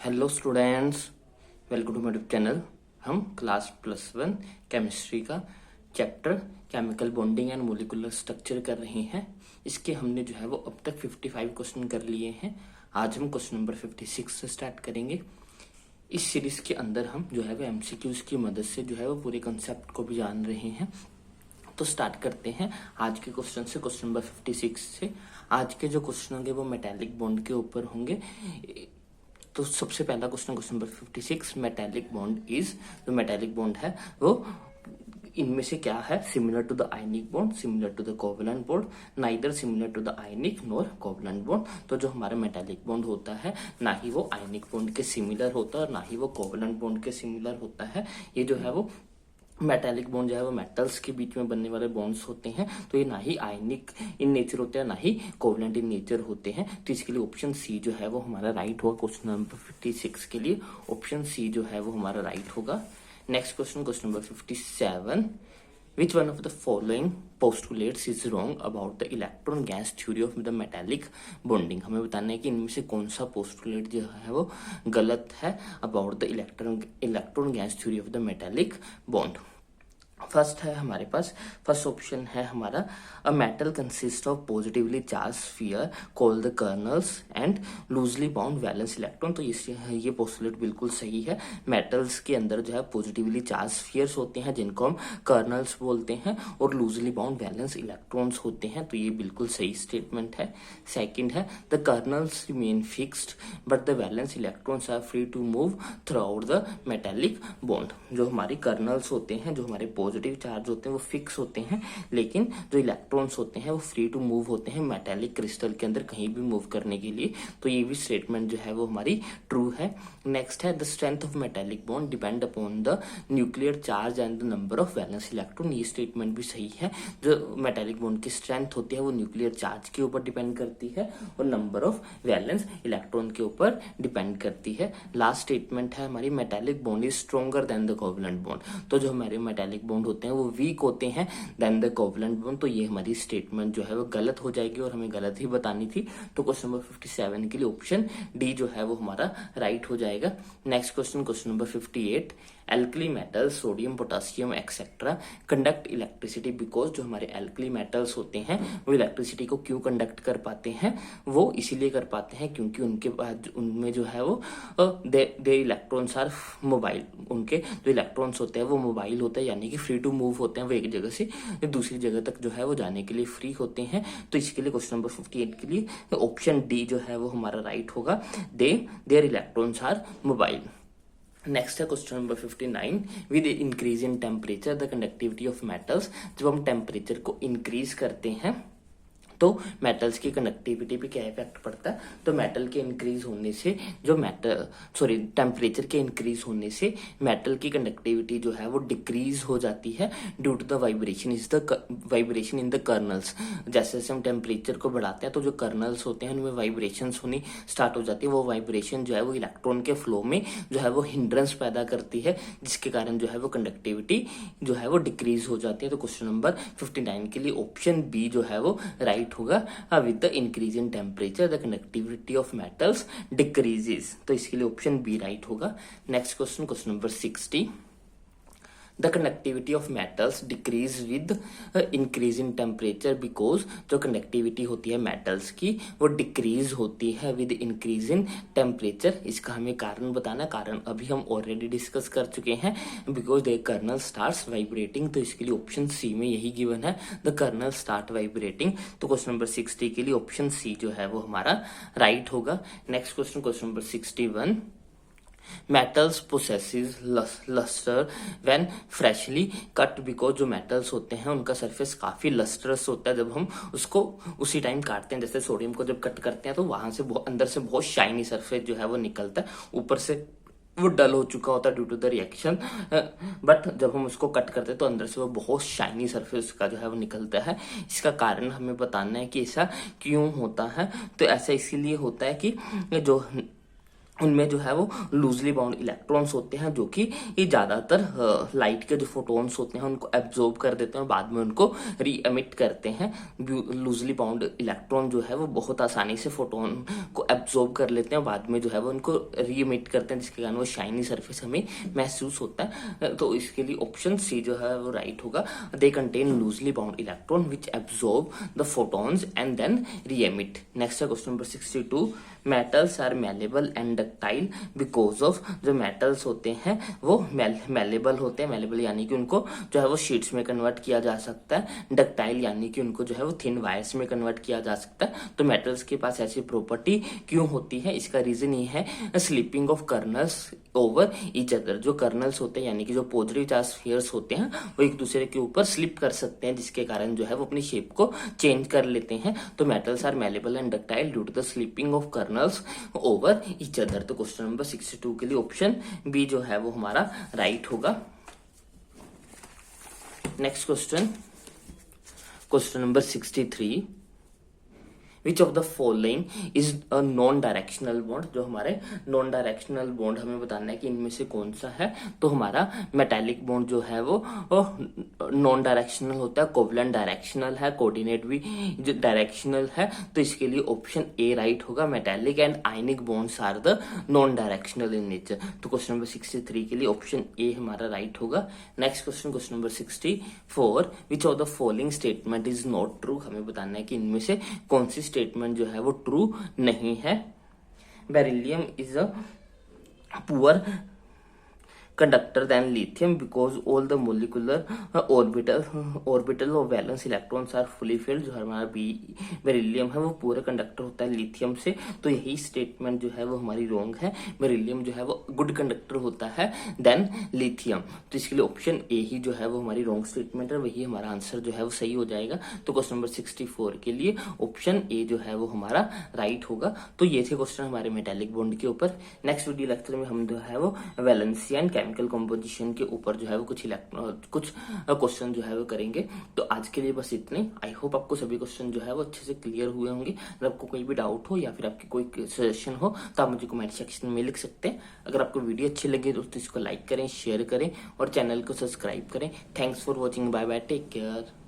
Hello students, welcome to my YouTube channel. हम class +1 chemistry का chapter chemical bonding and molecular structure कर रहे हैं। इसके हमने जो है वो अब तक 55 क्वेश्चन कर लिए हैं। आज हम क्वेश्चन नंबर 56 से स्टार्ट करेंगे। इस सीरीज के अंदर हम जो है वो एमसीक्यूज की मदद से जो है वो पूरे कंसेप्ट को भी जान रहे हैं। तो स्टार्ट करते हैं आज के क्वेश्चन से, क्वेश्चन नंबर 56 से। आज के जो क्वेश्चन होंगे वो मेटालिक बॉन्ड के ऊपर होंगे। तो सबसे पहला question number 56, metallic bond is, जो मेटालिक बॉन्ड है वो इनमें से क्या है? Similar to the ionic bond, similar to the covalent bond, neither similar to the ionic nor covalent bond. तो जो हमारा मेटालिक बॉन्ड होता है ना ही वो आयनिक बॉन्ड के सिमिलर होता है और ना ही वो कोवलेंट बॉन्ड के सिमिलर होता है। ये जो है वो मेटालिक बॉन्ड जो है वो मेटल्स के बीच में बनने वाले बॉन्ड्स होते हैं। तो ये ना ही आयनिक इन नेचर होते हैं ना ही कोवलेंट इन नेचर होते हैं। तो इसके लिए ऑप्शन सी जो है वो हमारा राइट होगा। क्वेश्चन नंबर 56 के लिए ऑप्शन सी जो है वो हमारा राइट होगा। Next question, question number 57, which one of the following postulates is wrong about the electron gas theory of the metallic bonding? हमें बताना है कि इनमें से कौन सा पोस्टुलेट जो है वो गलत है about the electron gas theory of the metallic bond। First है हमारे पास, फर्स्ट ऑप्शन है हमारा, a metal consist of positively charge sphere called the colonel's and loosely bound valence electron. तो ये पोस्टुलेट बिल्कुल सही है। मेटल्स के अंदर जो है पॉजिटिवली चार्ज स्फीयर्स होते हैं जिनको हम कर्नल्स बोलते हैं, और लूजली बाउंड वैलेंस इलेक्ट्रॉन्स होते हैं। तो ये बिल्कुल सही स्टेटमेंट है। सेकंड है, the kernels remain fixed but the valence electrons are free to move throughout the metallic bond. जो हमारी कर्नल्स होते हैं, जो हमारे पॉजिटिव चार्ज होते हैं वो फिक्स होते हैं, लेकिन जो इलेक्ट्रॉन्स होते हैं वो फ्री टू मूव होते हैं मेटालिक क्रिस्टल के अंदर कहीं भी मूव करने के लिए। तो ये भी स्टेटमेंट जो है वो हमारी ट्रू है। नेक्स्ट है, the strength of metallic bond depend upon the nuclear charge and the number of valence electron. ये स्टेटमेंट भी सही है। जो मेटालिक बॉन्ड की स्ट्रेंथ होती है वो न्यूक्लियर चार्ज के ऊपर डिपेंड करती है और नंबर ऑफ वैलेंस इलेक्ट्रॉन के ऊपर डिपेंड करती है। लास्ट स्टेटमेंट है हमारी, metallic bond is stronger than the covalent bond. तो जो हमारे मेटालिक बॉन्ड होते हैं वो वीक होते हैं देन द कोवलेंट बॉन्ड। तो ये हमारी स्टेटमेंट जो है वो गलत हो जाएगी और हमें गलत ही बतानी थी। तो क्वेश्चन नंबर 57 के लिए ऑप्शन डी जो है वो हमारा राइट हो जाएगा। Next question, question number 58, alkali metals sodium potassium etcetera conduct electricity because. जो हमारे एल्कली मेटल्स होते हैं वो इलेक्ट्रिसिटी को क्यों कंडक्ट कर पाते हैं? वो इसीलिए कर पाते हैं क्योंकि उनके पास उनमें जो है वो दे इलेक्ट्रॉन्स आर मोबाइल। उनके जो इलेक्ट्रॉन्स होते हैं वो मोबाइल होते हैं, यानी कि फ्री टू मूव होते हैं। वो एक जगह से दूसरी जगह तक जो है वो जाने के लिए फ्री होते हैं। तो इसके लिए क्वेश्चन नंबर 58 के लिए ऑप्शन डी जो है वो हमारा राइट होगा। Their electrons are mobile. Next है question number 59, with increase in temperature the conductivity of metals. जब हम टेम्परेचर को इंक्रीज करते हैं तो मेटल्स की कंडक्टिविटी पे क्या इफेक्ट पड़ता है? तो मेटल के इंक्रीज होने से टेम्परेचर के इंक्रीज होने से मेटल की कंडक्टिविटी जो है वो डिक्रीज हो जाती है due to the vibration in the kernels. जैसे जैसे हम टेम्परेचर को बढ़ाते हैं तो जो कर्नल्स होते हैं उनमें वाइब्रेशंस होनी स्टार्ट हो जाती है। वो वाइब्रेशन जो है वो इलेक्ट्रॉन के फ्लो में जो है वो हिंड्रेंस पैदा करती है, जिसके कारण जो है वो कंडक्टिविटी जो है वो डिक्रीज हो जाती है। तो क्वेश्चन नंबर 59 के लिए ऑप्शन बी जो है वो राइट होगा। With the increase in temperature the conductivity of metals decreases. तो इसके लिए ऑप्शन बी राइट होगा। Next question, question number 60, the conductivity of metals decrease with increase in temperature because. जो कंडक्टिविटी होती है मेटल्स की वो डिक्रीज होती है विद इंक्रीज इन टेम्परेचर। इसका हमें कारण बताना, कारण अभी हम ऑलरेडी डिस्कस कर चुके हैं, because the kernel starts vibrating. तो इसके लिए ऑप्शन सी में यही गिवन है, द कर्नल स्टार्ट वाइब्रेटिंग। तो क्वेश्चन नंबर 60 के लिए ऑप्शन सी जो है वो हमारा राइट होगा। Next question, question number 61, metals possesses lustre when freshly cut because. जो मेटल्स होते हैं उनका सरफेस काफी लस्टरस होता है जब हम उसको उसी टाइम काटते हैं। जैसे सोडियम को जब कट करते हैं तो वहां से अंदर से बहुत शाइनी सरफेस जो है वो निकलता है, ऊपर से वो डल हो चुका होता है due to the reaction, but जब हम उसको कट करते हैं तो अंदर से वो बहुत शाइनी सरफेस का जो है वो निकलता है। इसका कारण हमें बताना है कि ऐसा क्यों होता है। तो ऐसा इसीलिए होता है कि जो उनमें जो है वो लूजली बाउंड इलेक्ट्रॉन्स होते हैं जो कि ये ज्यादातर लाइट के जो फोटॉन्स होते हैं उनको एब्जॉर्ब कर देते हैं और बाद में उनको री एमिट करते हैं। लूजली बाउंड इलेक्ट्रॉन जो है वो बहुत आसानी से फोटोन को एब्जॉर्ब कर लेते हैं, बाद में जो है वो उनको री एमिट करते हैं, जिसके कारण वो शाइनी सरफेस हमें महसूस होता है। तो इसके लिए ऑप्शन सी जो है वो राइट होगा। They contain loosely bound electron which absorb the photons and then re emit. Next question number 62, metals are malleable and ductile because of. जो मेटल्स होते हैं वो मेलेबल होते हैं, मेलेबल यानी कि उनको जो है वो शीट्स में कन्वर्ट किया जा सकता है, डक्टाइल यानी कि उनको जो है वो थिन वायर्स में कन्वर्ट किया जा सकता है। तो मेटल्स के पास ऐसी प्रॉपर्टी क्यों होती है, इसका रीजन ये है sleeping of kernels over each other. जो कर्नल्स होते हैं यानी कि जो पॉजिटिव चार्ज स्फीयर्स होते हैं वो एक दूसरे के ऊपर स्लिप कर सकते हैं, जिसके कारण जो है वो अपनी शेप को चेंज कर लेते हैं। तो metals are malleable and ductile due to the slipping of kernels over each other. तो क्वेश्चन नंबर 62 के लिए ऑप्शन बी जो है वो हमारा राइट होगा। Next question, question number 63, which of the following is a non directional bond. जो हमारे नॉन डायरेक्शनल बॉन्ड हमें बताना है कि इनमें से कौन सा है। तो हमारा मेटालिक बॉन्ड जो है वो नॉन डायरेक्शनल होता है, कोवलेंट डायरेक्शनल है, कोऑर्डिनेट भी जो डायरेक्शनल है। तो इसके लिए ऑप्शन ए राइट होगा। Metallic and ionic bonds are the non directional in nature. तो क्वेश्चन नंबर 63 के लिए ऑप्शन ए हमारा राइट होगा। Next question, question number 64, which of the following statement is not true. हमें बताना है कि इनमें से कौन सी स्टेटमेंट जो है वो ट्रू नहीं है। Beryllium is a poor conductor than lithium because all the molecular orbital और valence electrons are fully filled. जो हमारा बेरिलियम है वो पूरा कंडक्टर होता है लिथियम से। तो यही स्टेटमेंट जो है वो हमारी रॉन्ग है। बेरिलियम जो है वो गुड कंडक्टर होता है देन लिथियम। तो इसके लिए ऑप्शन ए ही जो है वो हमारी रॉन्ग स्टेटमेंट है, वही हमारा आंसर जो है वो सही हो जाएगा। तो क्वेश्चन नंबर 64 के लिए ऑप्शन ए जो है वो हमारा राइट होगा। तो ये थे क्वेश्चन हमारे मेटालिक बॉन्ड के ऊपर। नेक्स्ट वीडियो लेक्चर में हम जो है वो वैलेंसियन केमिकल कंपोजिशन के ऊपर जो है वो कुछ क्वेश्चन जो है वो करेंगे। तो आज के लिए बस इतने। आई होप आपको सभी क्वेश्चन जो है वो अच्छे से क्लियर हुए होंगे। अगर आपको कोई भी डाउट हो या फिर आपकी कोई सजेशन हो तो आप मुझे कमेंट सेक्शन में लिख सकते हैं। अगर आपको वीडियो अच्छी लगे तो इसको लाइक करें, शेयर करें और चैनल को सब्सक्राइब करें। Thanks for watching, bye bye, take care.